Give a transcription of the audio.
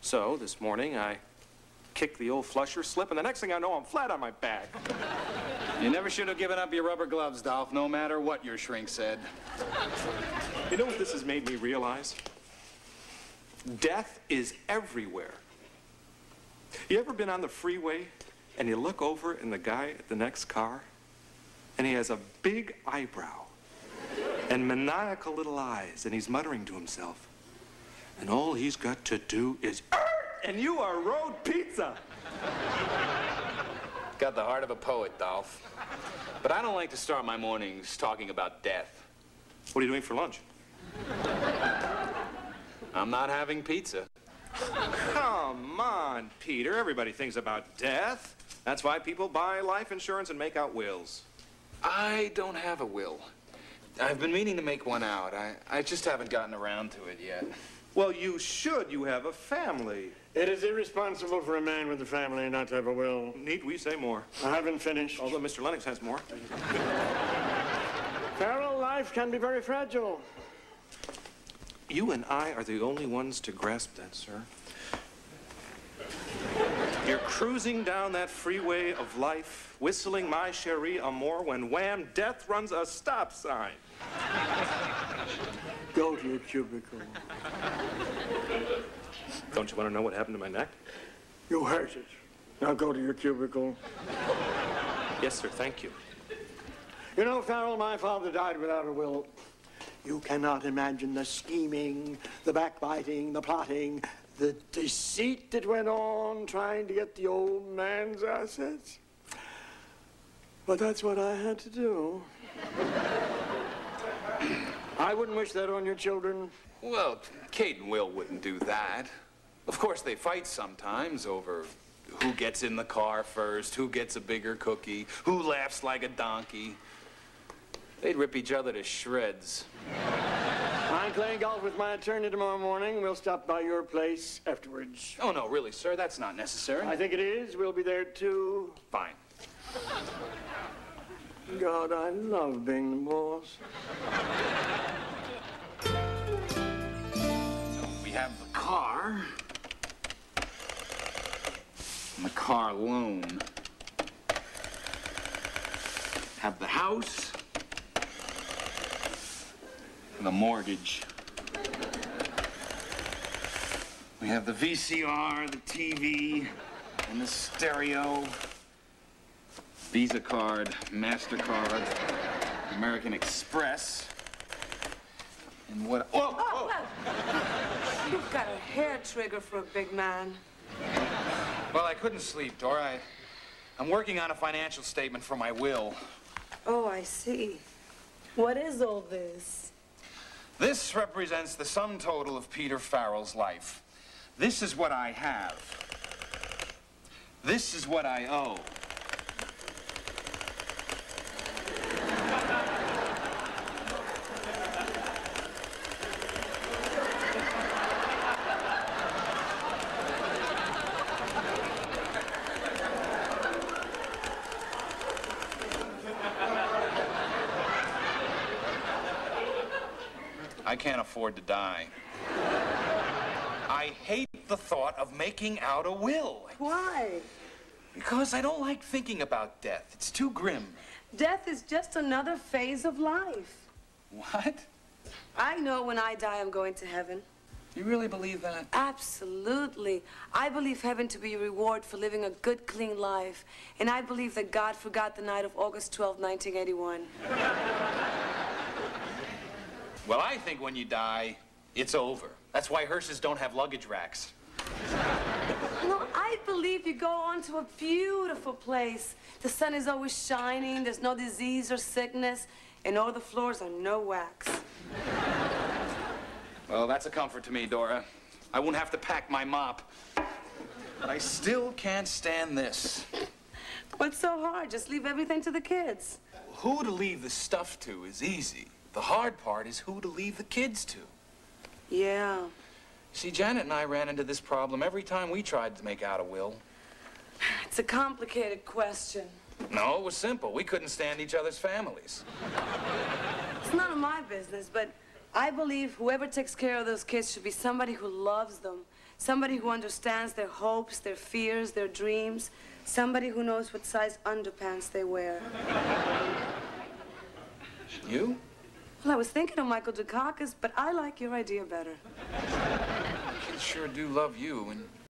So this morning I kicked the old flusher slip, and the next thing I know, I'm flat on my back. You never should have given up your rubber gloves, Dolph, no matter what your shrink said. You know what this has made me realize? Death is everywhere. You ever been on the freeway and you look over and the guy at the next car, and he has a big eyebrow and maniacal little eyes, and he's muttering to himself, and all he's got to do is, and you are road pizza. Got the heart of a poet, Dolph. But I don't like to start my mornings talking about death. What are you doing for lunch? I'm not having pizza. Come on, Peter. Everybody thinks about death. That's why people buy life insurance and make out wills. I don't have a will. I've been meaning to make one out. I just haven't gotten around to it yet. Well, you should. You have a family. It is irresponsible for a man with a family not to have a will. Need we say more? I haven't finished. Although Mr. Lennox has more. Feral life can be very fragile. You and I are the only ones to grasp that, sir. You're cruising down that freeway of life, whistling My Cherie Amour, when wham, death runs a stop sign. Go to your cubicle. Don't you want to know what happened to my neck? You hurt it. Now go to your cubicle. Yes, sir, thank you. You know, Farrell, my father died without a will. You cannot imagine the scheming, the backbiting, the plotting, the deceit that went on trying to get the old man's assets. But that's what I had to do. I wouldn't wish that on your children. Well, Kate and Will wouldn't do that. Of course, they fight sometimes over who gets in the car first, who gets a bigger cookie, who laughs like a donkey. They'd rip each other to shreds. I'm playing golf with my attorney tomorrow morning. We'll stop by your place afterwards. Oh, no, really, sir, that's not necessary. I think it is. We'll be there, too. Fine. God, I love being the boss. We have the car. And the car loan. Have the house. And the mortgage. We have the VCR, the TV, and the stereo. Visa card, MasterCard, American Express. And what? Whoa! Oh, well, you've got a hair trigger for a big man. Well, I couldn't sleep, Dora. I'm working on a financial statement for my will. Oh, I see. What is all this? This represents the sum total of Peter Farrell's life. This is what I have. This is what I owe. I can't afford to die. I hate the thought of making out a will. Why? Because I don't like thinking about death. It's too grim. Death is just another phase of life. What? I know when I die, I'm going to heaven. You really believe that? Absolutely. I believe heaven to be a reward for living a good, clean life. And I believe that God forgot the night of August 12, 1981. Well, I think when you die, it's over. That's why hearses don't have luggage racks. No, I believe you go on to a beautiful place. The sun is always shining, there's no disease or sickness, and all the floors are no wax. Well, that's a comfort to me, Dora. I won't have to pack my mop. But I still can't stand this. What's so hard? Just leave everything to the kids. Who to leave the stuff to is easy. The hard part is who to leave the kids to. Yeah. See, Janet and I ran into this problem every time we tried to make out a will. It's a complicated question. No, it was simple. We couldn't stand each other's families. It's none of my business, but I believe whoever takes care of those kids should be somebody who loves them, somebody who understands their hopes, their fears, their dreams, somebody who knows what size underpants they wear. You? Well, I was thinking of Michael Dukakis, but I like your idea better. Kids sure do love you, and